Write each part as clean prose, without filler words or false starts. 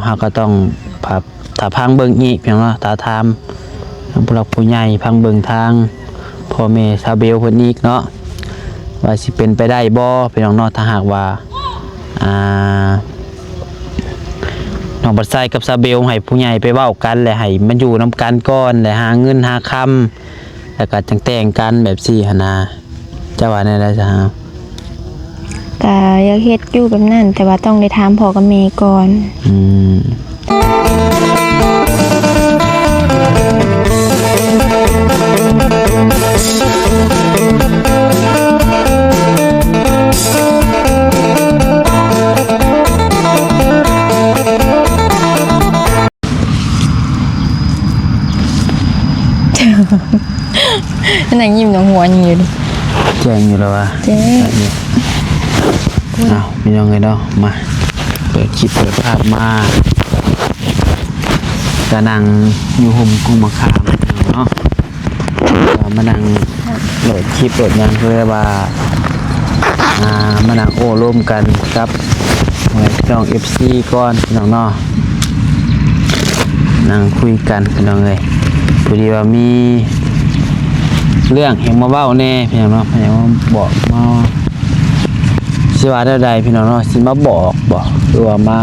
เฮาก็ต้องถ้าพังเบิ่งอีกเพียงเนาะถ้าถามผู้หลักผู้ใหญ่พังเบิ่งทางพ่อแม่ซาเบลเพิ่นอีกเนาะว่าสิเป็นไปได้บ่พี่น้องเนาะถ้าหากว่าน้องบัดไซกับซาเบลให้ผู้ใหญ่ไปเว้ากันและให้มันอยู่นำกันก่อนและหาเงินหาคำแล้วก็จังแต่งกันแบบซี่หั่นนะจะว่าแนวใดซะฮะก็อยากเฮ็ดอยู่แบบนั้นแต่ว่าต้องได้ถามพ่อกับแม่ก่อนนั่งยิ้มตรงหัวอยู่ดิแจ้งอยู่แล้วว่าแจ้งมีน้องไงเนาะมาเปิดคลิปเปิดภาพมาจะนั่งอยู่ห่มกุ้งมะขามเนาะมานั่งโหลดคลิปโหลดยังเพื่อว่ามานั่งโอ้ร่วมกันกับน้องFCก่อนน้องเนาะนั่งคุยกันน้องเลยพอดีว่ามีเรื่องเห็นมาเบ้าแน่พี่น้องเนาะเห็นมาบอกมาสิว่าได้ใดพี่น้องเนาะสิมาบอกคือว่ามา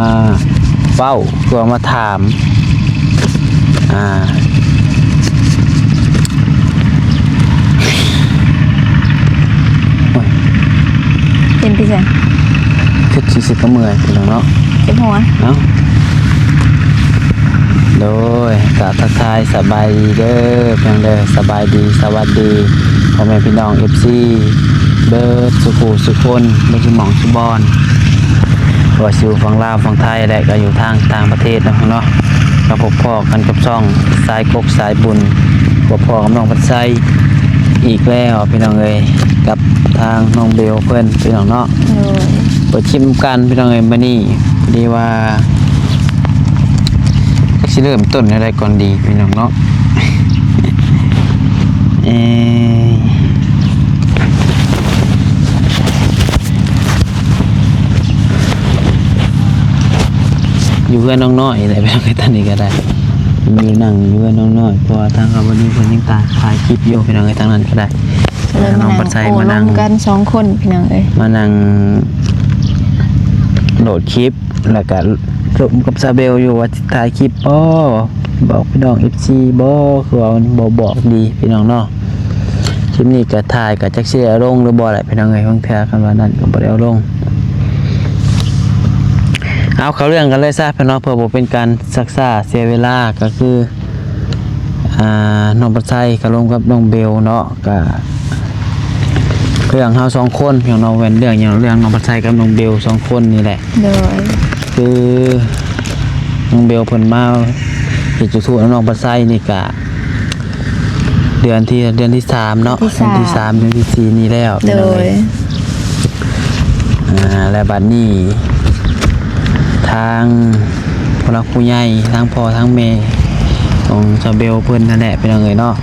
เบ้าคือว่ามาถามเป็นพี่จังคือสิก็เมื่อยพี่น้องเนาะเจ็บหัวเนาะโดยกะทักทายสบายดีเด้อเพียงเด้อสบายดีสวัสดีพ่อแม่พี่น้อง FC เบิดสุขุสุคนบ่สิหม่องสุบอนว่าอยู่ฝั่งลาวฝั่งไทยและก็อยู่ทางต่างประเทศเนาะมาพบพ่อกันกับช่องสายกกสายบุญพบพ่อกับน้องปัดไซอีกแล้วพี่น้องเอ้ยกับทางน้องเบลเพิ่นพี่น้องเนาะเปิดชิมกันพี่น้องเอ้ยมื้อนี้ดีว่าสิเริ่มต้นอะไรก่อนดีพี่น้องเนาะอยู่เพื่อนน้องน้อยอะไรไปทางตอนนี้ก็ได้อยู่นั่งอยู่เพื่อนน้องน้อยเพราะว่าทางเขาวันนี้เพิ่นยังถ่ายคลิปอยู่พี่น้องไอ้ทางนั้นก็ได้น้องปัดไซมานั่งกัน2คนพี่น้องเอ้ยมานั่งโหลดคลิปแล้วก็รวมกับซาเบลอยู่ว่าถ่ายคลิปบอกพี่น้อง FC คือว่าบอกดีพี่น้องเนาะคลิปนี้ก็ถ่ายก็จักสิเอาลงหรือบ่แหละพี่น้องเอ้ยบางเทื่อกันว่านั้นก็บ่ได้เอาลงเอาเข้าเรื่องกันเลยซะพี่น้องเพื่อบ่เป็นการซักซ่าเสียเวลาก็คือน้องปัดไซก็ลงกับน้องเบลเนาะก็เรื่องเฮา2คนพี่น้องเว้นเรื่องอย่างเรื่องน้องปัดไซกับน้องเบล2คนนี่แหละโดยคือน้องเบลเพิ่นมาเฮ็ดจุดทูบน้องปัดไซนี่ก็เดือนที่3เนาะเดือนที่3เดือนที่4นี่แล้วโดยและบัดนี้ทางผู้หลักผู้ใหญ่ทั้งพ่อทั้งแม่ของซาเบลเพิ่นนั่นแหละเป็นจังไดเนาะ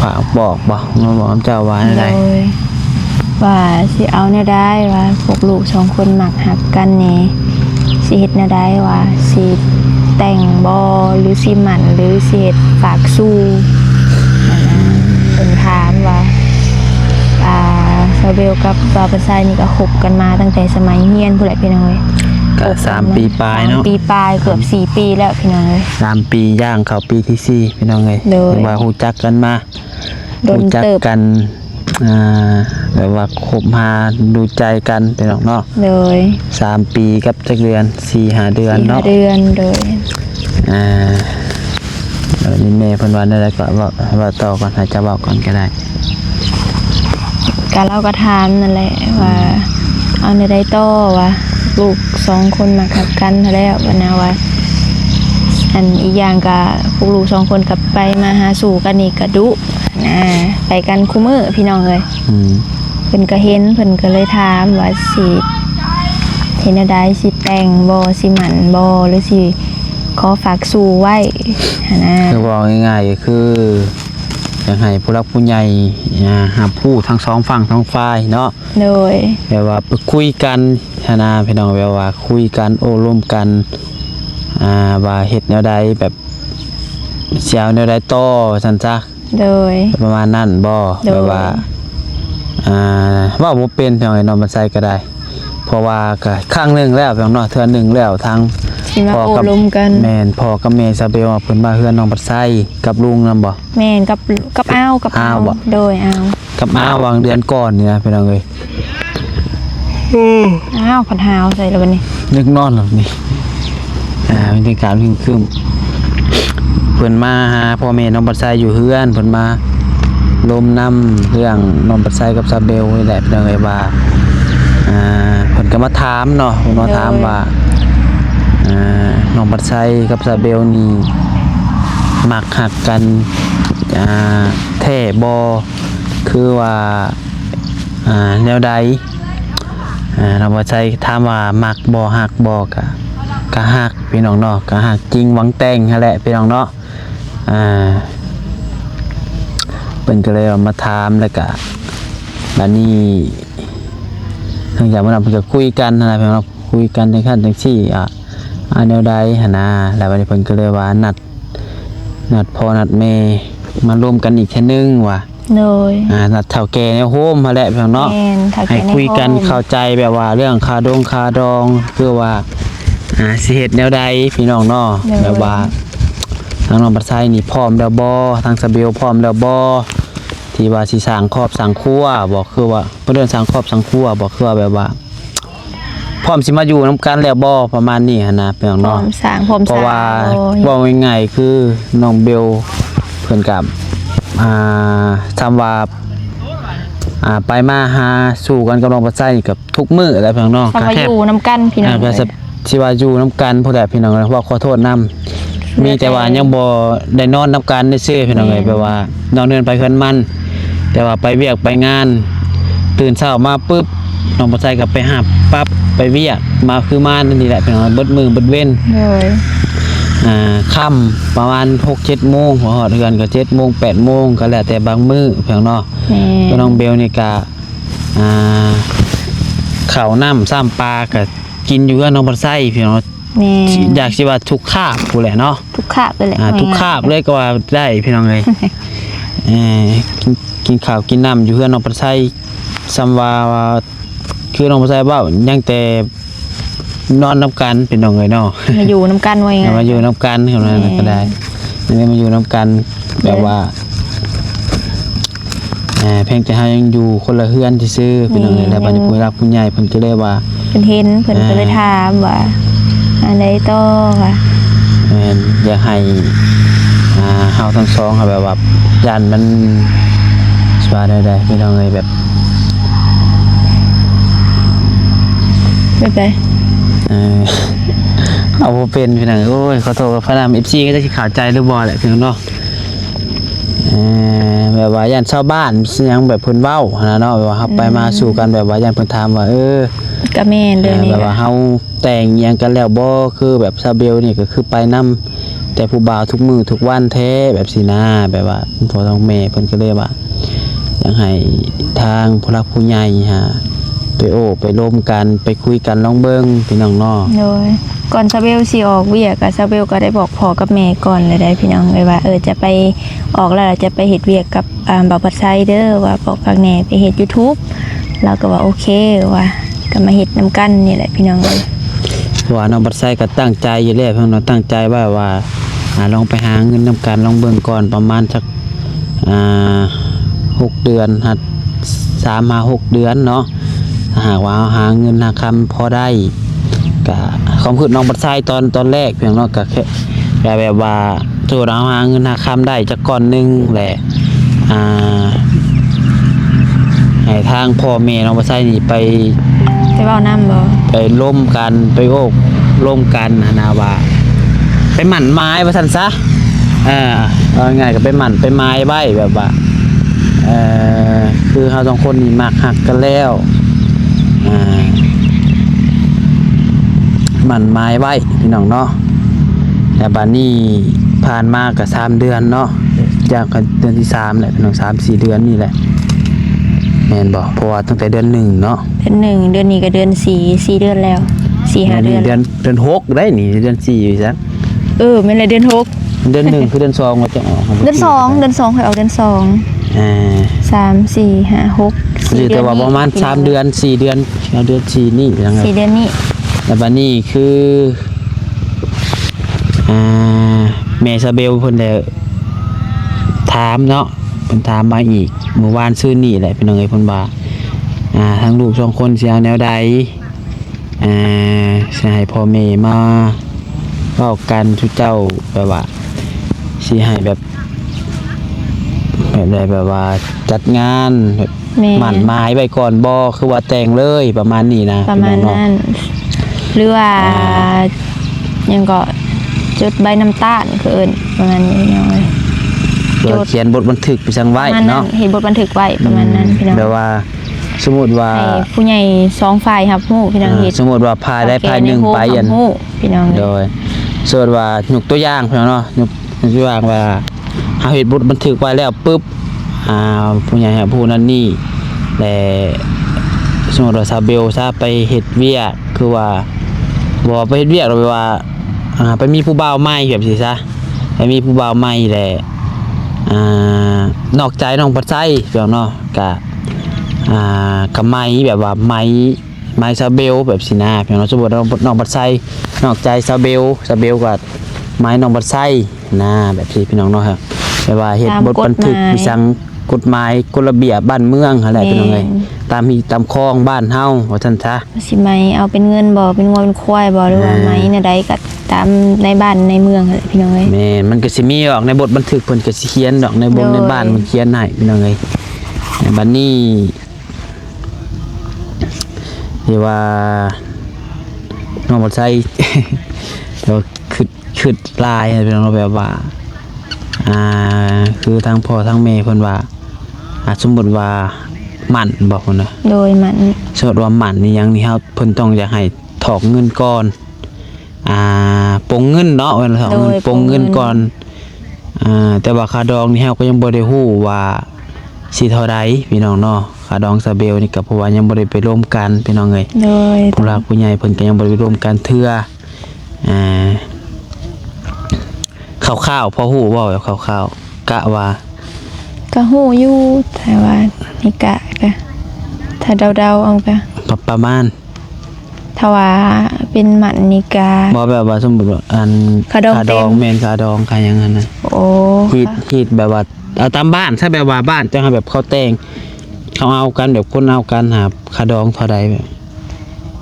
ฝากบอกเจ้าว่าอะไรว่าสิเอาแนวได้ว่าพวกลูก2คนมักฮักกันนี่สิเฮ็ดแนวได้ว่าสิแต่งบ่หรือสิหมั่นหรือสิเฮ็ดฝากสู้เพิ่นถามว่าซาเบลกับบาปัสไซนี่ก็คบกันมาตั้งแต่สมัยเรียนพุ่นแหละพี่น้องเอ้ยก็3 ปีปลายเนาะปีปลายเกือบ4 ปีแล้วพี่น้องเอ้ย3 ปีย่างเข้าปีที่4พี่น้องเอ้ยว่าฮู้จักกันมารู้จักกันแบบว่าคบหาดูใจกันพี่น้องเนาะเลย3 ปีกับจักเดือน 4-5 เดือนเนาะเดือนโดยนี่แม่เพิ่นว่าได้ก็ว่าต่อก่อนให้จะบอกก่อนก็ได้การเล่าก็ถามนั่นแหละว่าเอาในได้ต่อว่าลูก2คนมาขับกันแล้ววันนะว่าอันอีกอย่างก็พวกลูก2คนกับไปมาหาสู่กันนี่ก็ดุไปกันคู่มือพี่น้องเอ้ยเพิ่นก็เห็นเพิ่นก็เลยถามว่าสิเห็นได้สิแต่งบ่สิหมั่นบ่หรือสิขอฝากสู่ไว้คือบอกง่ายๆก็คืออยากให้ผู้รักผู้ใหญ่หาผู้ทั้ง2ฝั่งทั้งฝ่ายเนาะโดยแบบว่าไปคุยกันพี่น้องแบบว่าคุยกันโอ้ร่วมกัน ว่าเฮ็ดแนวใดแบบสิเอาแนวใดต่อซั่นซะ โดย ประมาณนั้นบ่ โดย แบบว่าเว้าบ่เป็นเพียงไอ้น้องมันใส่ก็ได้ เพราะว่าก็ครั้งหนึงแล้วเพียงเนาะเทื่อหนึงแล้วทาง สิมา พ่อ โอ กับ ลมกัน แม่นพ่อกับแม่ซาเบลเพิ่นมาเฮือนน้องบัดไซกับลุงนำบ่ แม่นกับอ้าวกับ อ้าวบ่ โดยอ้าว กับอ้าวางเดือนก่อนนี่นะพี่น้องเอ้ย อ้าวผัดหาวใส่แล้วบัดนี้ นึกนอนหลับนี่บรรยากาศครึ้มเพิ่นมาหาพ่อแม่น้องบัดไซอยู่เฮือนเพิ่นมาลมน้ำเรื่องน้องบัดไซกับซาเบลนี่แหละพี่น้องเอ้ยว่าเพิ่นก็มาถามเนาะเพิ่นมาถามว่าน้องบัดไซกับซาเบลนี่มักหักกันแท้บ่คือว่าแนวใดน้องบัดไซถามว่ามักบ่หักบ่ก็หักพี่น้องเนาะก็หักจริงหวังแต่งนั่นแหละพี่น้องเนาะเพิ่นก็เลยเอามาถามแล้วก็บัดนี้ทางจากมื้อนั้นเพิ่นก็คุยกันนั่นแหละพี่น้องคุยกันในขั้นจังซี่แนวใดหั่นนะแล้วบัดนี้เพิ่นก็เลยว่านัดพ่อนัดแม่มารวมกันอีกเทื่อนึงว่ะ โดย นัดเฒ่าแก่ในโฮมมาแหละพี่น้องเนาะ แม่นถ้า ให้ แก่ใน คุยกัน ห้อง เข้าใจแบบว่าเรื่องคาดองเพื่อว่าสิเฮ็ดแนวใดพี่น้องเนาะแบบว่าทางน้องบัดไซนี่พร้อมแล้วบ่ทางสะเบลพร้อมแล้วบ่ที่ว่าสิสร้างครอบสร้างครัวบ่คือว่าเพิ่นสร้างครอบสร้างครัวบ่คือว่าแบบว่าพร้อมสิมาอยู่นํกันแล้วบ่ประมาณนี้หั่นนะพี่น้อง พร้อ เนาะ มสร้างพร้อม เพ ส ราะ ร้าง ว่า โอ้ย ว่าง่ายๆคือน้องเบลเพิ่นกับทำว่าไปมาหาสู่กันกับน้องบัดไซนี่กับทุกมื้อแล้วพี่น้องเนาะ ทำมาอยู่นํกันพี่น้อง ก็สิว่าอยู่นํกันผู้ใดพี่น้องว่าขอโทษนํมีแต่ว่ายังบ่ได้นอนนํกันซื่อๆพี่น้องเอ้ยแปลว่านอนเดินไปเพิ่นมัน แต่ว่าไปเวียกไปงาน ตื่นเช้ามาปึ๊บน้องบัดไซก็ไปหาปั๊บไปเวียกมาคือมานั่นนี่แหละพี่น้องเบิดมื้อเบิดเว้น โดย ค่ำประมาณ 6-7 โมงหัวหอดเฮือนก็7 โมง 8 โมงก็แล้วแต่บางมื้อเพียงเนาะ แม่ ก็น้องเบลนี่ก็ข้าวน้ำซ้ำปลาก็กินอยู่กับน้องบัดไซพี่น้อง แม่ อยากสิว่าทุกคาบพู้นแหละเนาะ ทุกคาบเลยแหละ ทุกคาบเลยก็ว่าได้พี่น้องเอ้ยกินข้าวกินน้ำอยู่เฮือนน้องบัดไซซ้ำว่าคือน้องบัดไซเว้ายังแต่นอนนํกันพี่น้องเอ้ยเนาะ มาอยู่นํกันไว้ไง มาอยู่น้ำกันเท่านั้นก็ได้นี่มาอยู่น้ำกันแบบว่าเพียงแต่เฮายังอยู่คนละเฮือนซื่อๆพี่น้องเอ้ยแล้วบัดนี้ผู้รักผู้ใหญ่เพิ่นก็เลยว่า เพิ่นเห็นเพิ่นก็เลยถามว่าอันใดต่อว่า อยากให้เฮาทั้งสองแบบว่าย่านมันสว่าได้พี่น้องเอ้ยแบบ เป็นไป เอาบ่เป็นพี่น้องโอ้ยขอโทษกับพระนาม FC ก็จะสิเข้าใจหรือบ่แหละพี่น้องเนาะแบบว่าย่านชาวบ้านสิหยังแบบเพิ่นเว้านะเนาะแบบว่าเฮาไปมาสู่กันแบบว่าย่านเพิ่นถามว่าก็แม่นเด้อนี่ แบบว่าเฮาแต่งอิหยังกันแล้วบ่คือแบบซาเบลนี่ก็คือไปนํแต่ผู้บ่าวทุกมื้อทุกวันแท้แบบสินะแบบว่าพ่อท้องแม่เพิ่นก็เลยว่าอยากให้ทางผู้หลักผู้ใหญ่ไปไปร่วมกันไปคุยกันลองเบิ่งพี่น้องเนาะ โดยก่อนซาเบลสิออกเวียกก็ซาเบลก็ได้บอกพ่อกับแม่ก่อนเลยได้พี่น้องเลยว่าจะไปออกแล้วจะไปเฮ็ดเวียกกับบ่าวปัดไซเด้อว่าบอกกับแม่ไปเฮ็ด YouTube เราก็ว่าโอเคว่าก็มาเฮ็ดนํกันนี่แหละพี่น้องเลย ว่าน้องบัดไซก็ตั้งใจอยู่แล้วเพิ่นว่าตั้งใจว่าลองไปหาเงินนำกันลองเบิ่งก่อนประมาณสัก6 เดือนหัด3-6 เดือนเนาะถ้าหากว่าหาเงินหาคำพอได้ก็ความคิดน้องบัดไซตอนแรกเพียงเนาะก็แค่แบบว่าโทษเอาหาเงินหาคำได้จักก่อนนึงแหละให้ทางพ่อแม่น้องบัดไซนี่ไป เว้านำบ่ ไปร่วมกันไปร่วมกันนะว่าไปหมั่นไม้ว่าซั่นซะเอาง่ายก็ไปหมั่นไปไม้ไว้แบบว่าคือเฮาสองคนนี่มักฮักกันแล้วหมั่นไม้ไว้พี่น้องเนาะแต่บัดนี้ผ่านมาก็3 เดือนเนาะอย่างกันเดือนที่3แหละพี่น้อง3-4 เดือนนี่แหละแม่นบ่เพราะว่าตั้งแต่เดือน1เนาะเดือน1เดือนนี้ก็เดือน4 4เดือนแล้ว 4-5 เดือน เดือน6ได้นี่เดือน4อยู่ซะ แม่นเลยเดือน6 เดือน1คือเดือน2ว่าจะออก เดือน2ค่อยออกเดือน2 3 4 5 6 4 แต่ว่าประมาณ3เดือน4เดือนเอาเดือน4นี่ยังไง 4 เดือนนี้ แล้วบัดนี้คือแม่ซาเบลเพิ่นได้ถามเนาะเพิ่นถามมาอีกเมื่อวานซื่อนี่แหละพี่น้องเอ้ยเพิ่นว่าทั้งลูก2คนสิเอาแนวใดสิให้พ่อแม่มาเว้ากันทุกเจ้าแบบว่าสิให้แบบใดแบบว่าจัดงานแบบ แม่ หมั่นหมายไว้ก่อนบ่คือว่าแต่งเลยประมาณนี้นะ ประมาณ พี่น้อง นั้น เนาะ หรือว่ายังก็จุดใบน้ำตาลคือเอิ้นประมาณนี้เนาะ เพื่อเขียนบทบันทึกไปสั่งไว้ ประมาณนั้น เนาะ เห็นบทบันทึกไว้ประมาณนั้นพี่น้อง แปลว่าสมมุติว่า ให้ผู้ใหญ่2ฝ่ายรับรู้พี่น้องเฮ็ด สมมุติว่าพาได้พายหนึ่งไปอัน ฮู้พี่น้อง โดยสมมุติว่ายกตัวอย่างพี่น้องเนาะยกตัวอย่างว่าเฮาเฮ็ดบทบันทึกไว้แล้วปึ๊บผู้ใหญ่ผู้นั้นนี่แต่สมมุติว่าซาเบลซะไปเฮ็ดเวียกคือว่าบ่ไปเฮ็ดเวียกหรอกว่าไปมีผู้บ่าวใหม่แบบสิซะไปมีผู้บ่าวใหม่แหละนอกใจน้องปัดไส้พี่น้องเนาะกับไม้แบบว่าไม้ซาเบลแบบสินะพี่น้องสมมุติน้องปัดไส้นอกใจซาเบลกับไม้น้องปัดไส้นะแบบที่พี่น้องเนาะครับแบบว่าเฮ็ดบทบันทึกมีสั่งกฎหมายกฎระเบียบบ้านเมืองอะไรพี่น้องเอ้ยตามคลองบ้านเฮาว่าซั่นซะ สิไหมเอาเป็นเงินบ่เป็นงัวเป็นควายบ่หรือว่าไหมเนี่ยใดก็ตามในบ้านในเมืองนั่นแหละพี่น้องเอ้ย แม่นมันก็สิมีออกในบทบันทึกเพิ่นก็สิเขียนดอกในบน โดย ในบ้านมันเขียนให้พี่น้องเอ้ยแต่บัดนี้ที่ว่าน้องบ่ใช่ เดี๋ยวคิดลายให้พี่น้องแบบว่าคือทางพ่อทางแม่เพิ่นว่าสมมุติว่าหมั่นบอกเพิ่นนะ โดยมัน สมมุติว่าหมั่นนี่หยังนี่ครับเพิ่นต้องอยากให้ถอกเงินก่อนปงเงินเนาะเวลาถอกเงินปงเงินก่อนแต่ว่าค่าดองนี่เฮาก็ยังบ่ได้ฮู้ว่าสิเท่าใดพี่น้องเนาะค่าดองซาเบลนี่ก็เพราะว่ายังบ่ได้ไปร่วมกันพี่น้องเอ้ย โดย ผู้หลักผู้ใหญ่เพิ่นก็ยังบ่ได้ไปร่วมกันเทื่อคร่าวๆพอฮู้เว้าแบบคร่าวๆกะว่า ก็ฮู้อยู่แต่ว่านี่กะถ้าเดาๆเอาก็ ประมาณ ถ้าว่าเป็นหมันนี่กะ บ่แบบว่าสมมุติว่าค่าดองเต็ม แม่นค่าดองค่าหยังนั้นน่ะ โอ้ ฮีดแบบว่าเอาตามบ้านถ้าแบบว่าบ้านจะให้แบบเขาแต่งเขาเอากันแบบคนเอากันหาค่าดองเท่าใดแบบ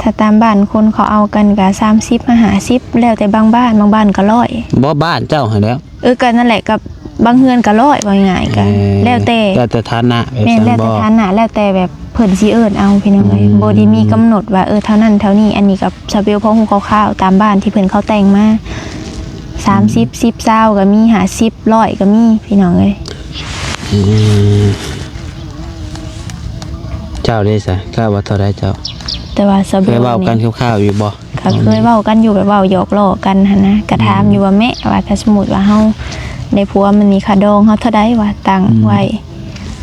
ถ้าตามบ้านคนเขาเอากันก็30มา50แล้วแต่บางบ้านก็100 บ่บ้านเจ้าหั่นแหล้ว ก็นั่นแหละกับบางเฮือนก็100ว่าง่ายๆก็แล้วแต่ ฐานะแบบ แม่น ซั่น แล้ว บ่ แต่ฐานะแล้วแต่แบบเพิ่นสิเอิ้นเอาพี่น้องเอ้ยบ่ได้มีกำหนดว่าเท่านั้นเท่านี้อันนี้กับชาเบลพอฮู้คร่าวๆตามบ้านที่เพิ่นเขาแต่งมา30 10 20ก็มี50 100ก็มีพี่น้องเอ้ย อืมเจ้าได้ซะกล้าว่าเท่าใดเจ้า แต่ว่าชาเบ เคย ล เว้ากันคร่าวๆอยู่บ่ ก็เคยเว้ากันอยู่แบบเว้าหยอกล้อกันหั่นนะก็ถามอยู่ว่าแม่ว่าถ้าสมมุติว่าเฮาได้ผัวมันมีค่าดองเฮาเท่าใดว่าตั้งไว้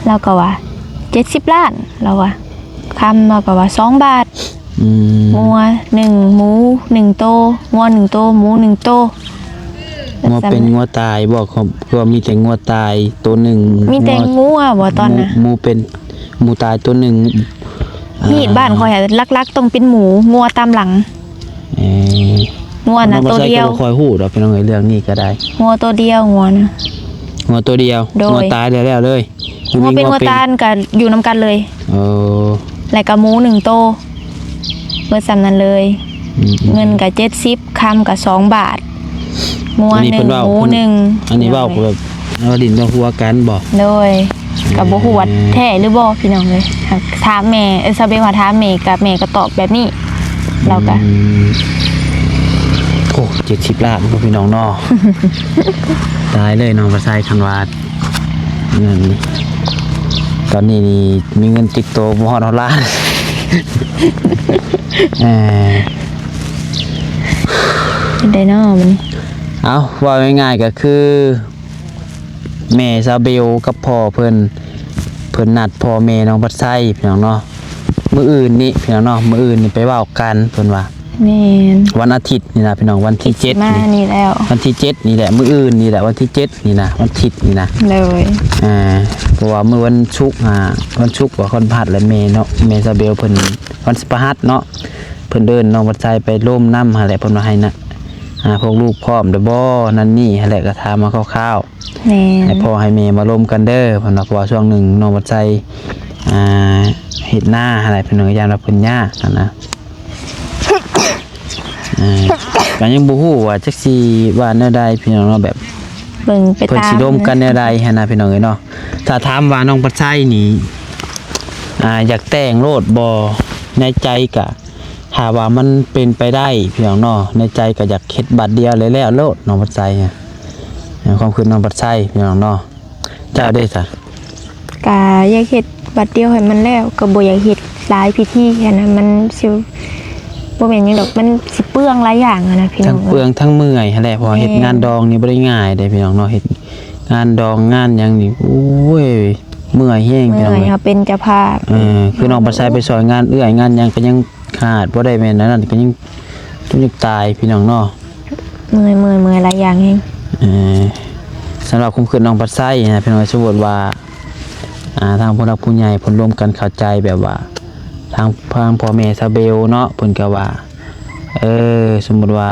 แล้วก็ว่า70 ล้านแล้วว่าคำเราก็ว่า2 บาท งัว1หมู1โตงัว1โตหมู1โต งัวเป็นงัวตายบ่คือว่ามีแต่งัวตายตัวหนึ่ง มีแต่งัวบ่ตอนน่ะ หมูเป็นหมูตายตัวหนึ่ง มีดบ้านข่อยอะลักๆต้องเป็นหมูงัวตามหลัง เอ่อ งัวน่ะตัวเดียว น้องบ่ใช่ก็บ่ค่อยฮู้ดอกพี่น้องเอ้ยเรื่องนี้ก็ได้ งัวตัวเดียวงัวน่ะ งัวตัวเดียว โดย งัวตายแล้วเลย งัวเป็นงัวตาลก็อยู่นํกันเลย เออ แล้วก็หมู1โตเบิดซ้ำนั้นเลย เงินก็70คำก็2 บาทงัว อันนี้ 1 เพิ่นเว้า หมู เพิ่น 1 อันนี้เว้าแบบเอาดินต้องหัวกันบ่ โดยก็บ่ฮู้ว่าแท้หรือบ่พี่น้องเลยหากถามแม่ซาเบลว่าถามแม่กับแม่ก็ตอบแบบนี้เราก็ โอ้70 ล้านบ่พี่น้องเนาะ ตายเลยน้องประไสคันวาดเงินตอนนี้นี่มีเงินติดตัวบ่ฮอดล้าน เป็นไดเนาะมัน เอาว่าง่ายๆก็คือ แม่ซาเบลกับพ่อเพิ่นนัดพ่อแม่น้องปัดไส้พี่น้องเนาะมื้ออื่นนี่พี่น้องเนาะมื้ออื่นนี่ไปเว้ากันเพิ่นว่า แม่น วันอาทิตย์นี่นะพี่น้องวันที่7 มา นี่ นี่แล้ว วันที่7นี่แหละมื้ออื่นนี่แหละวันที่7นี่นะวันอาทิตย์นี่นะ เลย เพราะว่ามื้อวันศุกร์วันศุกร์ว่าคนพลาดและเมเนาะเมซาเบลเพิ่นวันพฤหัสเนาะเพิ่นเดินน้องวัดใจไปร่มน้ำหาแหละเพิ่นว่าให้นะพวกลูกพร้อมเด้อบ่นั่นนี่หาแหละก็ถามมาคร่าวๆ แม่ ให้ น พ่อให้แม่มาร่วมกันเด้อเพิ่นว่าเพราะว่าช่วงหนึ่งน้องวัดใจเฮ็ดหน้าอะไรเพิ่นก็ยามว่าเพิ่นยากนะก็ยังบ่ฮู้ว่าจักสิว่าแนวใดพี่น้องเนาะแบบ เบิ่งไป เพิ่น ตาม สิร่วมกันแนวใดหันนะพี่น้องเอ้ยเนาะถ้าถามว่าน้องวัดใจนี่อยากแต่งโลดบ่ในใจก็หาว่ามันเป็นไปได้พี่น้องเนาะในใจก็อยากเฮ็ดบัตรเดียวเลยแล้วโลดน้องวัดใจเนี่ยความคิดน้องวัดใจพี่น้องเนาะเจ้าได้ซะ กะอยากเฮ็ดบัดเดียวให้มันแล้วก็บ่อยากเฮ็ดหลายพิธีแค่นั้นมันสิบ่แม่นหยังดอกมันสิเปลืองหลายอย่างอะนะพี่น้ ทั้ อง ง เปลืองทั้งเมื่อยหั่นแหละเพอเฮ็ดงานดองนี่บ่ได้ง่ายเด้พี่น้องเนาะเฮ็ดงานดองงานหยังนี่โอ้ยเมื่อยแฮง เมื่ พี่น้อง อย เอ้ย เฮาเป็นเจ้าภาพ คือน้องประชายไปซอยงานเอื้อยงานหยังก็ยังขาดบ่ได้แม่นนั่นก็ยังต้องยังตายพี่น้องเนาะ เมื่อยหลายอย่างเอง เออสำหรับคุมคืนน้องปัดไส้นะพี่น้องสมมุติว่าทางผู้หลักผู้ใหญ่เพิ่นร่วมกันเข้าใจแบบว่าทางพ่อแม่ซาเบลเนาะเพิ่นก็ว่าสมมุติว่า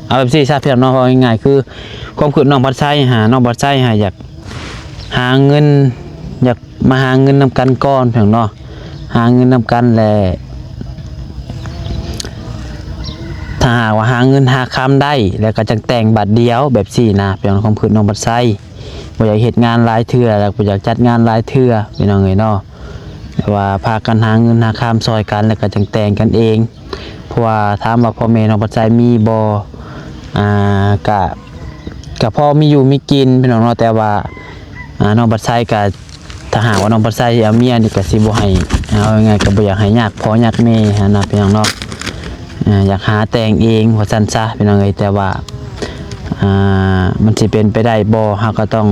เอาแบบซี่ซะพี่น้องเนาะว่าง่ายๆคือความคิดน้องปัดไส้น้องปัดไส้อยากหาเงินอยากมาหาเงินนำกันก่อนพี่น้องเนาะหาเงินนำกันแหละถ้าหากว่าหาเงินหาคำได้แล้วก็จังแต่งบัตรเดียวแบบสี่นะพี่น้องของพื้นน้องบัดไส้บ่อยากเฮ็ดงานหลายเทื่อแล้วบ่อยากจัดงานหลายเทื่อพี่น้องเอ้ยเนาะแต่ว่าพากันหาเงินหาคำซอยกันแล้วก็จังแต่งกันเองเพราะว่าถามว่าพ่อแม่น้องบัดไส้มีบ่ก็พอมีอยู่มีกินพี่น้องเนาะแต่ว่าน้องบัดไส้ก็ถ้าหากว่าน้องบัดไส้เอาเมียนี่ก็สิบ่ให้เอายังไงก็บ่อยากให้ยากพ่อยากแม่นะพี่น้องเนาะอยากหาแต่งเองว่าซั่นซะพี่น้องเอ้ยแต่ว่ามันสิเป็นไปได้บ่เฮาก็ต้อง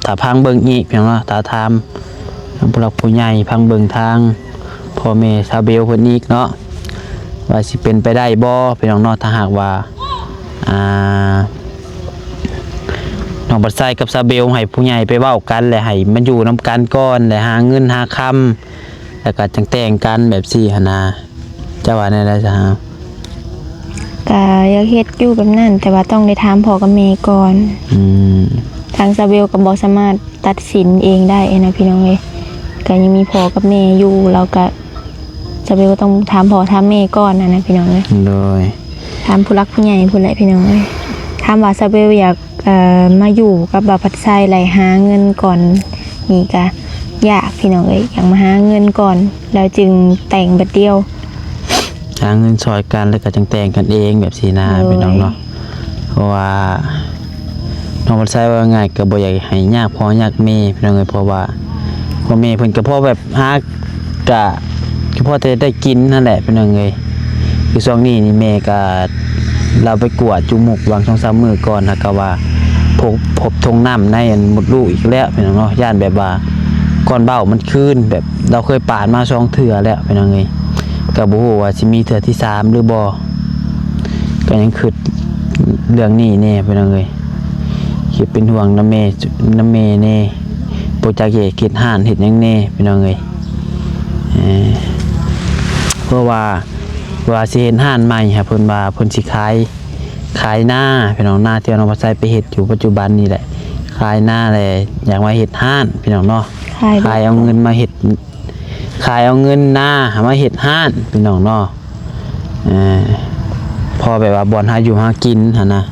ถ้าพังเบิ่งอีกพี่น้องเนาะถ้าถามผู้หลักผู้ใหญ่พังเบิ่งทางพ่อแม่ซาเบลเพิ่นอีกเนาะว่าสิเป็นไปได้บ่พี่น้องเนาะถ้าหากว่าน้องบัดไส้กับซาเบลให้ผู้ใหญ่ไปเว้ากันและให้มันอยู่นํกันก่อนและหาเงินหาคำแล้วก็จังแต่งกันแบบซี่หั่นนะเจ้าว่าแน่ได้ซะฮะ ก็อยากเฮ็ดอยู่แบบนั้นแต่ว่าต้องได้ถามพ่อกับแม่ก่อนทางซาเบลก็บ่สามารถตัดสินเองได้นะพี่น้องเอ้ยก็ยังมีพ่อกับแม่อยู่แล้วก็ซาเบลก็ต้องถามพ่อถามแม่ก่อนนะพี่น้องเอ้ย โดย ถามผู้รักผู้ใหญ่ผู้ใหญ่พี่น้องเอ้ยถามว่าซาเบลอยากมาอยู่กับบ่าวพัดไส้ไหลหาเงินก่อนนี่ก็ยากพี่น้องเอ้ยอยากมาหาเงินก่อนแล้วจึงแต่งบัดเดียว หาเงินซอยกันแล้วก็จังแต่งกันเองแบบสีนาพี่น้องเนาะเพราะว่าน้องบัดไส้ว่าง่ายก็บ่อยากให้ยากพอยากแม่พี่น้องเอ้ยเพราะว่าพ่อแม่เพิ่นก็พอแบบหากะก็พอจะได้กินนั่นแหละพี่น้องเอ้ยคือช่วงนี้นี่แม่ก็เราไปกวดจุหมกวาง2-3มื้อก่อนนะก็ว่าพบทงน้ำในอันมดลูกอีกแล้วพี่น้องเนาะย่านแบบว่าก่อนเบ้ามันคืนแบบเราเคยปาดมา2เทื่อแล้วพี่น้องเอ้ยก็บ่ฮู้ว่าสิมีเทื่อที่3หรือบ่ก็ยังคิดเรื่องนี้แน่พี่น้องเอ้ยคิดเป็นห่วงน้ำแม่แน่บ่จักสิคิดห่านเฮ็ดหยังแน่พี่น้องเอ้ยเพราะว่าสิเห็นห่านใหม่ครับเพิ่นว่าเพิ่นสิขายหน้าพี่น้องหน้าที่น้องบ่ใช้ไปเฮ็ดอยู่ปัจจุบันนี่แหละขายหน้าแหละอยากมาเฮ็ดห่านพี่น้องเนาะขายเอาเงินมาเฮ็ดขายเอาเงินหน้ามาเฮ็ดห่านพี่น้องเนาะพอแบบว่าบ่อนหาอยู่หากินหั่นนะ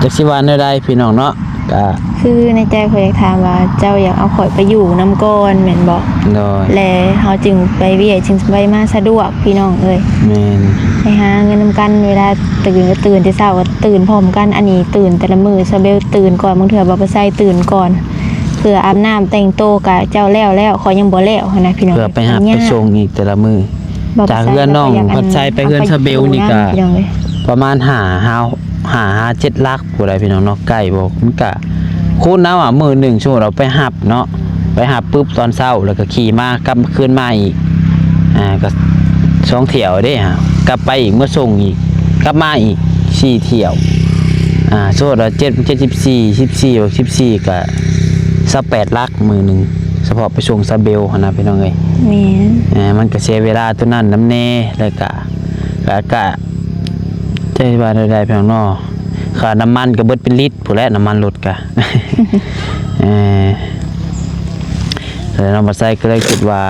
จักสิว่าแนวใดพี่น้องเนาะก็ คือในใจข่อยอยากถามว่าเจ้าอยากเอาข่อยไปอยู่น้ำก้อนแม่นบ่ โดย และเฮาจึงไปเวียจึงไปมาสะดวกพี่น้องเอ้ย แม่น ไปหาเงินนำกันเวลาตื่นก็ตื่นแต่เช้าก็ตื่นพร้อมกันอันนี้ตื่นแต่ละมื้อซะเบลตื่นก่อนบางเทื่อบ่ไปใส่ตื่นก่อนเพื่ออาบน้ำแต่งโตวกะเจ้าแล้วขอยยังบ่แล้วหันนะพี่น้อง เพื่อไปหับไปส่งอีกแต่ละมื้อจากเฮือนน้องพัดใช้ไปเฮือนซาเบลนี่ก็ พี่น้องเอ้ย ประมาณ5-7 ลักผู้ใดพี่น้องเนาะใกล้บ่มันก็คูณเอามื้อหนึงชั่วเราไปหับเนาะ ไปหาปุ๊บตอนเช้าแล้วก็ขี่มากลับคืนมาอีกก็2เที่ยวเด้ฮะกลับไปอีกเมื่อส่งอีกกลับมาอีก4เที่ยวโซดละ14บอก14ก็28ลักมือหนึงเฉพาะไปส่งซาเบลหั่นน่ะพี่น้องเอ้ย แม่น มันก็เสียเวลาตัวนั้นน้ำแน่แล้วก็ใจว่าได้ๆพี่น้องเนาะค่าน้ำมันก็เบิดเป็นลิตรผู้นแหละน้ำมันรถก็ แต่น้องบัดไซก็เลยคิดว่า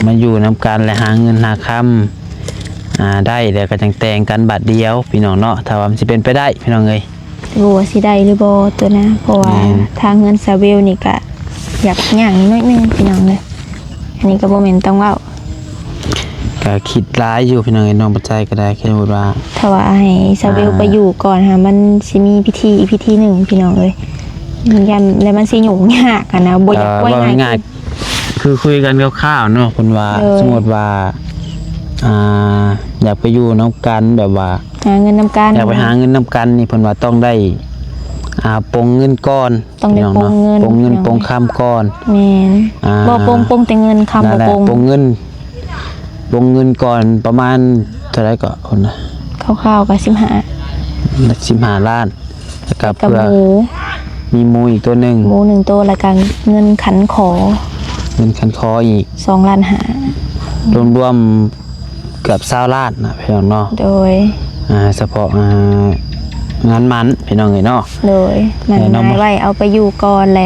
มาอยู่นำกันและหาเงินหาคำได้แล้วก็จังแต่งกันบัดเดียวพี่น้องเนาะถ้าว่ามันสิเป็นไปได้พี่น้องเอ้ย บ่ว่าสิได้หรือบ่ตัวนะเพราะว่า แม่น ทางเงินซาเวลนี่ก็อยากย่างนิดนึงพี่น้องเลยอันนี้ก็บ่แม่นต้องเว้า ก็คิดร้ายอยู่พี่น้องเอ้ยน้องบัดไซก็ได้แค่พูดว่า ถ้าว่าให้ซาเวลไปอยู่ก่อนค่ะมันสิมีพิธีอีกพิธีหนึ่งพี่น้องเอ้ยมันยันแล้วมันสิยุ่งยากอะนะบ่อยากไว้ ว่า ง่าย ง่ายๆคือคุยกันคร่าวๆเนาะคนว่า เลย สมมติว่าอยากไปอยู่น้ำกันแบบว่า หาเงินนำกัน อยากไปหาเงินน้ำกันนี่เพิ่นว่าต้องได้ปงเงินก้อน ต้องได้ พี่น้ ปงเงิน ปงเงิน พี่น้อง ปงคำก้อน แม่น อ่า บ่ปงแต่เงินคำ นั่ บ่ นแหละ ปง ปงเงินก่อนประมาณเท่าไหร่ก็คนนะ คร่าวๆก็15 ล้านแล้วก็ 15กับ เพื่อ หมู มีหมูอีกตัวหนึง หมูหนึ่งตัวแล้วก็เงินขันขอ เงินคันคออีก 2 ล้านหาร วมๆเกือบ20 ล้านนะพี่น้องเนาะ โดย เฉพาะงานมันพี่น้องเอ้ยเนาะ โดยมัน แต่น้อง นายไว้เอาไปอยู่ก่อนแล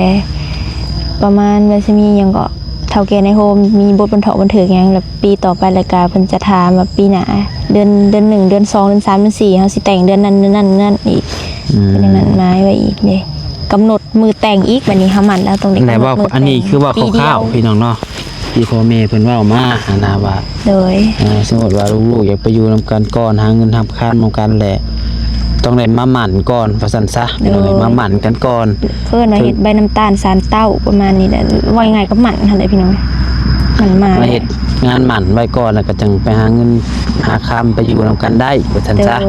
ประมาณว่าสิมีหยังก็เฒ่าแก่ในโฮมมีบทบรรเทาบันเทิงหยังแล้วปีต่อไปรายการเพิ่นจะถามว่าปีหน้าเดือน1เดือน2เดือน3เดือน4เฮาสิแต่งเดือนนั้นเดือนนั้นเดือนนั้นอีก เป็นอย่างนั้นไม้ไว้อีกเด้กำหนดมือแต่งอีกวันนี้เขามันแล้วตรงนี้ แต่ว่า กำหดมื อันนี้คือว่า ปีเดี คร่าวๆพี่น้องเนาะที่พ่อแม่เพิ่นเว้ามานะว่า โดย สมมติว่าลูกๆอยากไปอยู่นำกันก่อนหาเงินทำค้านนำกันแหละต้องได้มาหมั่นก่อนว่าซั่นซะพี่น้องเอ้ยมาหมั่นกันก่อน เพื่อนเราเฮ็ดใบน้ำตาลสารเต้าประมาณนี้แหละว่ายังไงก็หมั่นหั่นแหละพี่น้องมันมา มาเฮ็ดงานหมั่นไว้ก่อนแล้วก็จังไปหาเงินหาค้ำไปอยู่นำกันได้ว่าซั่น โด ซะ ย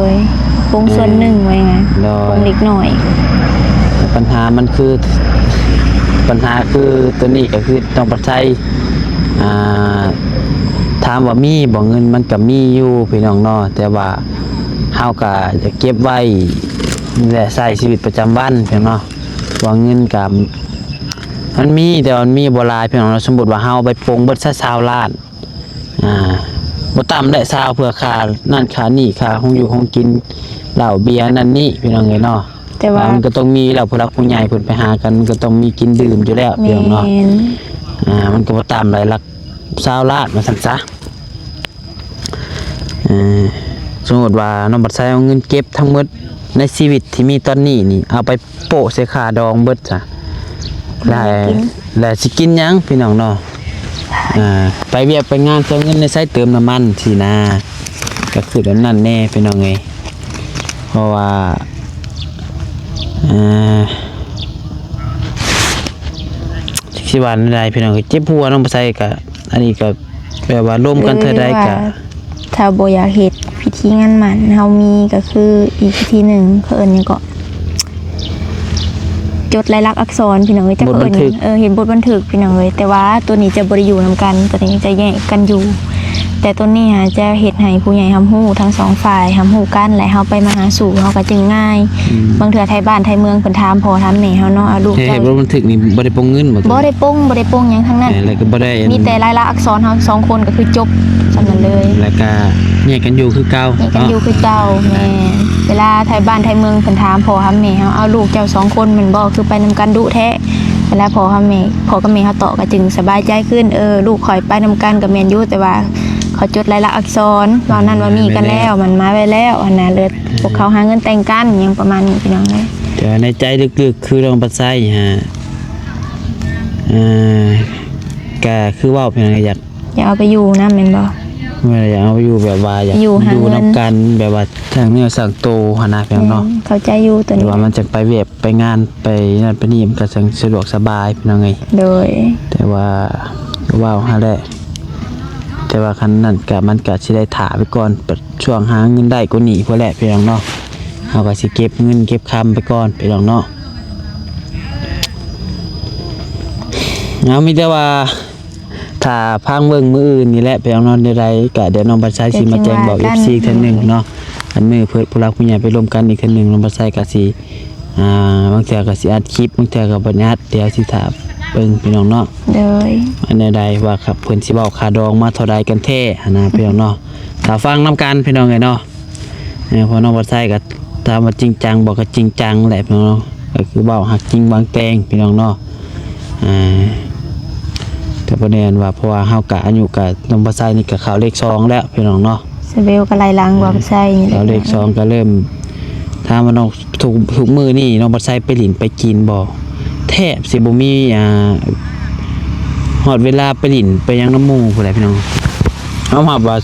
ปรุงส่วนหนึ่งไว้ไง โดย ปรุงเล็กหน่อย ปัญหามันคือตัวนี้ก็คือต้องปัจจัยถามว่ามีบ่เงินมันก็มีอยู่พี่น้องเนาะแต่ว่าเฮาก็จะเก็บไว้และใช้ชีวิตประจำวันพี่น้องเนาะว่าเงินก็มันมีแต่ว่ามันมีบ่หลายพี่น้องเนาะสมมุติว่าเฮาไปปลงเบิดซะ20 ล้านบ่ต่ำได้20เพื่อค่านั่นค่านี่ค่าห้องอยู่ห้องกินเหล้าเบียร์นั่นนี่พี่น้องเอ้ยเนาะ แต่ว่า มันก็ต้องมีแล้วผู้รักผู้ใหญ่เพิ่นไปหากันมันก็ต้องมีกินดื่มอยู่แล้ว แม พี่น้องเนาะ น มันก็บ่ตามหลายหลัก20 ล้านว่าซั่นซะสมมุติว่าน้องบัดไซเอาเงินเก็บทั้งหมดในชีวิตที่มีตอนนี้นี่เอาไปโปะใส่ค่าดองเบิดจ้ะแล้วสิกินหยังพี่น้องเนาะไปเวียกไปงานเจ้าเงินในไสเติมน้ำมันสินะก็คือแบบนั้นแน่พี่น้องเอ้ยเพราะว่าสิว่าอันใดพี่น้องก็เจ็บหัวน้องบ่ใส่ก็อันนี้ก็แบบว่าร่วมกันเท่าใดก็ ถ้าบ่อยากเฮ็ดพิธีงานหมันเฮามีก็คืออีกพิธีหนึ่งเขาเอิ้นหยังก็จดลายลักษณ์อักษรพี่น้องเอ้ยจะ บทบันทึก เห็นบทบันทึกพี่น้องเอ้ยแต่ว่าตัวนี้จะบ่ได้อยู่นํกันตัวนี้จะแยกกันอยู่ แต่ตัวนี้จะเฮ็ดให้ผู้ใหญ่รับรู้ทั้งสองฝ่ายรับรู้กันและเฮาไปมาหาสู่เฮาก็จึงง่าย บางเทื่อไทยบ้านไทยเมืองเพิ่นถามพ่อถามแม่เฮาเนาะเอาลูก เฮ็ เจ้า ดบ่บันทึกนี่บ่ได้ปงเงินบ่ บ่ได้ปงหยังทั้งนั้น แล้วก็บ่ได้ มีแต่ลายลักษณ์อักษรเฮาสองคนก็คือจบสำนั้นเลย แล้วก็แยกกันอยู่คือเก่า นี่กันอยู่คือเก่าแม่เวลาไทยบ้านไทยเมืองเพิ่นถามพ่อถามแม่เฮาเอาลูกเจ้าสองคนแม่นบ่คือไปนำกันดุแท้เวลาพ่อกับแม่เฮาตอบก็จึงสบายใจขึ้นลูกข่อยไปนำกันก็แม่นอยู่แต่ว่าเขาจดลายลักษณ์อักษรว่านั่นว่ามีกันแล้วมันมาไว้แล้วอันน่ะเลยพวกเขาหาเงินแต่งกันหยังประมาณนี้พี่น้องเอ้ย แต่ในใจลึกๆคือน้องบัดไซก็คือเว้าพี่น้องอยาก อย่าเอาไปอยู่นะแม่นบ่ อยากเอาอยู่แบบว่าอยาก อยู่หาเงิน นำกันแบบว่าทางเนื้อสังโตหั่นน่ะพี่น้องเนาะ เข้าใจอยู่ตัว แต่ นี้ ว่ามันจะไปเวียบไปงานไปนั่นไปนี่มันก็สะดวกสบายพี่น้องเอ้ย โดย แต่ว่าว้าวหาได้แต่ว่าคันนั้นก็มันก็สิได้ถาไปก่อนช่วงหาเงินได้ก็หนีพอแหละพี่น้องเนาะเฮาก็สิเก็บเงินเก็บคำไปก่อนพี่น้องเนาะ เอามีแต่ว่าถ้าพังเบิ่งมื้ออื่นนี่แหละไปเอานอนใดๆก็เดี๋ยวน้องบัดไซสิมาแจ้งบอก FC อีกเทื่อหนึงเนาะอันมื้อเพิ่นผู้หลักผู้ใหญ่ไปร่วมกันอีกเทื่อหนึงน้องบัดไซก็สิบางเทื่อก็สิอัดคลิปบางเทื่อก็บ่ได้อัดเดี๋ยวสิถามเบิ่งพี่น้องเนาะ เลย อันใดๆว่าครับเพิ่นสิเว้าค่าดองมาเท่าใดกันแท้หันนะพี่น้องเนาะถ้าฟังนํกันพี่น้องเอ้ยเนาะเพอน้องบัดไซก็ถามว่าจริงจังบ่ก็จริงจังแหละพี่น้องเนาะก็คือเว้าหักจริงบางแตงพี่น้องเนาะแต่ประเด็นว่าเพราะว่าเฮากะอายุกะน้องบัดไซนี่ก็เข้าเลข2แล้วพี่น้องเนาะ สเบลก็ไล่ล้างบ่ใส่นี่ เข้าเลข2ก็เริ่มถ้ามันน้องทุกมื้อนี่น้องบัดไซไปหลินไปกินบ่แทบสิบ่มีฮอดเวลาไปหลินไปยังน้ำหมู่พุ่นแหละพี่น้องเอามาว่า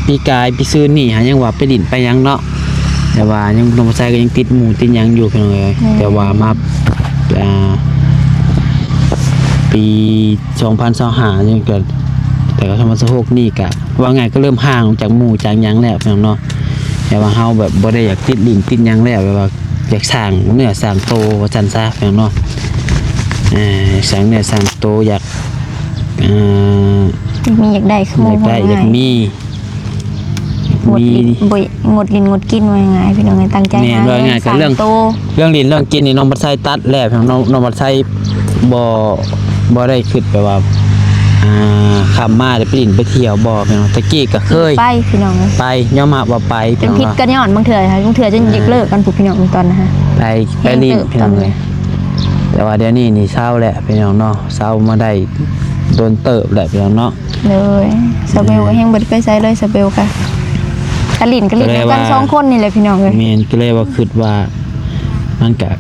ปีกายปีซื้อนี่หายังว่าไปหลินไปยังเนาะแต่ว่ายังน้องบัดไซก็ยังติดหมู่ติดหยังอยู่พี่น้องเอ้ยแต่ว่ามาปี2025ยังเกิดแต่ก็2026นี่ก็ว่าไงก็เริ่มห่างจากหมู่จากหยังแล้วพี่น้องเนาะแต่ว่าเฮาแบบบ่ได้อยากติดลิงติดหยังแล้วแบบว่าอยากสร้างเนื้อสร้างโตว่าซั่นซะพี่น้องเนาะสร้างเนื้อสร้างโตอยากมีอยากได้คือห อ มู่ ยากได้อยากมี งดลิ้นบ่งดลิ้นงดกินว่าง่ายพี่น้องตั้งใจ แม่นว่าง่ายก็เรื่อง โต เรื่องลิ้นเรื่องกินนี่น้องบัดไซตัดแล้วพี่น้องน้องบัดไซบ่ได้คิดไปว่าขับมาได้ไปลิ้นไปเที่ยวบ่พี่น้องตะกี้ก็เคย ไปพี่น้อง ไปยอมรับว่าไป เป็ พี่ น น้อง พิษ เนาะ กันย้อนบางเถื่อค่ะบางเถื่อจนยกเลิกกันผู้พี่น้องตอนนะฮะ ไปลิ้นพี่น้องเลยแต่ว่าเดี๋ยวนี้นี่เศร้าแหละพี่น้องเนาะเศร้ามาได้โดนเติบแหละพี่น้องเนาะ เลยสเบลก็ยังบ่ได้ไปใช้เลยสเบลค่ะกะลิ้นกัน2คนนี่แหละพี่น้องเอ้ย แม่นก็เลยว่าคิดว่ามันก็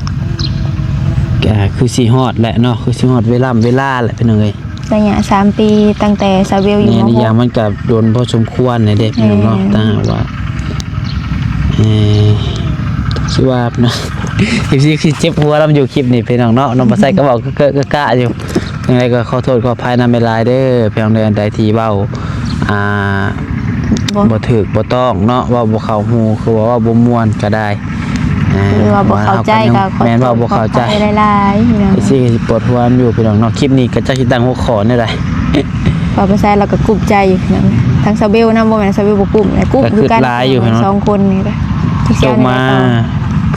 คือสิฮอดแหละเนาะคือสิฮอดเวลาแหละพี่น้องเอ้ย ระยะ3 ปีตั้งแต่สเบลอยู่ แม่ ม นี่อย่าง .6 มันก็โดนพอสมควรในเด็กพี่น้องเนาะถ้าหากว่าสิว่านะคือเจ็บหัวแล้วมันอยู่คลิปนี่พี่น้องเนาะน้องบ่ใส่ก็บอกกะอยู่ยังไงก็ขอโทษขออภัยนำเวลาเด้อพี่น้องเด้อใดที่เว้าบ่ถูกบ่ต้องเนาะว่าบ่เข้าหูคือว่าบ่ม่วนก็ได้ หรือว่าบ่เข้าใจก็ขอ แม่นว่าบ่เข้าใจ หลายๆพี่น้อง ไอ้สิปวดหัวอยู่พี่น้องเนาะคลิปนี้ก็จะสิตั้งหัวข้อนี่แหละ พอไปใช้เราก็กลุ้มใจอยู่พี่น้องทั้งสเบลนำบ่แม่นสเบลบ่กลุ้มนะกลุ้มคือกัน2คนนี่แหละ ส่งมา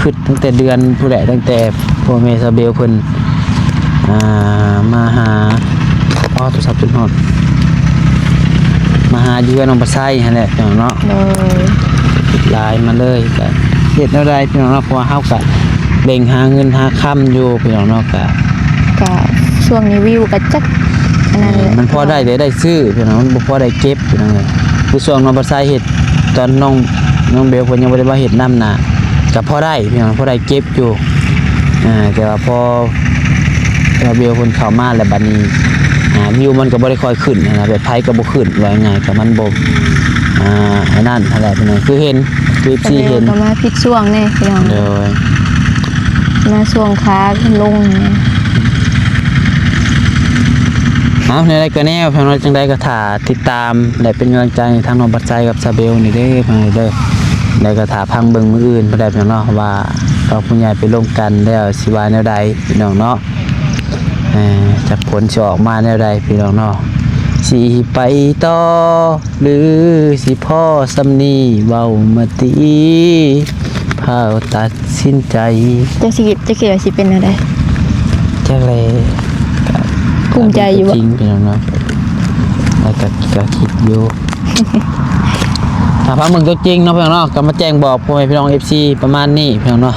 คือตั้งแต่เดือนผู้ใดตั้งแต่พ่อแม่ซาเบลเพิ่นมาหาโทรศัพท์จนฮอดมาหาอยู่กับน้องบัดไซหั่นแหละพี่น้องเนาะ เลย ไลน์มาเลยก็เฮ็ดแนวใดพี่น้องเนาะเพราะว่าเฮาก็เบ่งหาเงินหาค่ำอยู่พี่น้องเนาะก็ ช่วงนี้วิวก็จักอันนั้นเลย มันพอได้ซื้อพี่น้องมันบ่พอได้เก็บพี่น้องเลยคือช่วงน้องบัดไซเฮ็ดตอนน้องเบลเพิ่นยังบ่ได้มาเฮ็ดนำน่ะก็พอได้พี่น้องพอได้เก็บอยู่แต่ว่าพอเบลเพิ่นเข้ามาแล้วบัดนี้วิวมันก็บ่ได้ค่อยขึ้นนะแบบไผก็บ่ขึ้นว่าง่ายก็มันบ่อันนั้นนั่นแหละพี่น้องคือเห็นคือ ส สิ เบล เห็น ก็มาผิดช่วงแน่พี่น้อง โดย มาช่วงขาขึ้นลงเนี่ย ในรายการแนวพี่น้องจังได๋ก็ถ้าติดตามและเป็นกำลังใจให้ทางน้องบัดไซกับซาเบลนี่เด้อพี่น้องเด้อแล้วก็ถ้าพังเบิ่งมื้ออื่นบ่ได้พี่น้องเนาะว่าเราผู้ใหญ่ไปร่วมกันแล้วสิว่าแนวใดพี่น้องเนาะจะผลสิออกมาแนวใดพี่น้องเนาะสิไปต่อหรือสิพ่อสำนีเว้ามาติพาตัดสินใจ จะสิว่าสิเป็นอะไร จักเลย ภูมิใจอยู่บ่ จริงพี่น้องเนาะแล้วก็คิดอยู่ ถ้าพามึงตัวจริงเนาะพี่น้องเนาะก็มาแจ้งบอกพ่อแม่พี่น้อง FC ประมาณนี้พี่น้องเนาะ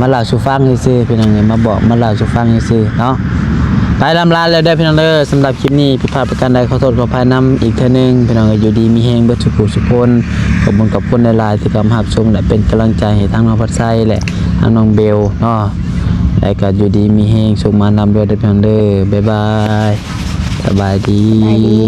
มาเล่าสู่ฟังซื่อๆพี่น้องมาบอกมาเล่าสู่ฟังซื่อๆเนาะไปลำลาแล้วเด้อพี่น้องเด้อสำหรับคลิปนี้ผิดพลาดประการใดขอโทษขออภัยนำอีกเทื่อนึงพี่น้องก็อยู่ดีมีแฮงเบิดสุขคนขอบคุณกับคนหลายๆที่กำลังรับชมและเป็นกำลังใจให้ทั้งน้องพัดไซและทั้งน้องเบลเนาะและก็อยู่ดีมีแฮงส่งมานำเด้อพี่น้องเด้อบ๊ายบายสบายดี ไปดี